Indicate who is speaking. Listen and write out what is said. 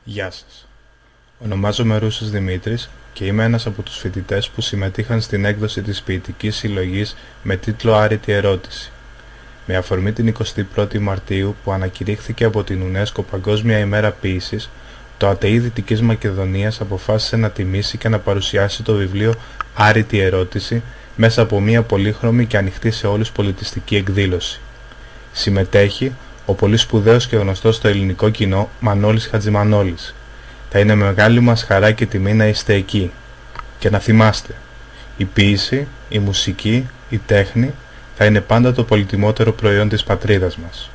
Speaker 1: Γεια σας. Ονομάζομαι Ρούσος Δημήτρης και είμαι ένας από τους φοιτητές που συμμετείχαν στην έκδοση της ποιητικής συλλογής με τίτλο «Άρρητη ερώτηση». Με αφορμή την 21η Μαρτίου που ανακηρύχθηκε από την UNESCO Παγκόσμια ημέρα ποίησης, το ΑΤΕΗ Δυτικής Μακεδονίας αποφάσισε να τιμήσει και να παρουσιάσει το βιβλίο «Άρρητη ερώτηση» μέσα από μια πολύχρωμη και ανοιχτή σε όλους πολιτιστική εκδήλωση. Συμμετέχει ο πολύ σπουδαίος και γνωστός στο ελληνικό κοινό Μανώλης Χατζημανόλης. Θα είναι μεγάλη μας χαρά και τιμή να είστε εκεί. Και να θυμάστε, η ποίηση, η μουσική, η τέχνη θα είναι πάντα το πολυτιμότερο προϊόν της πατρίδας μας.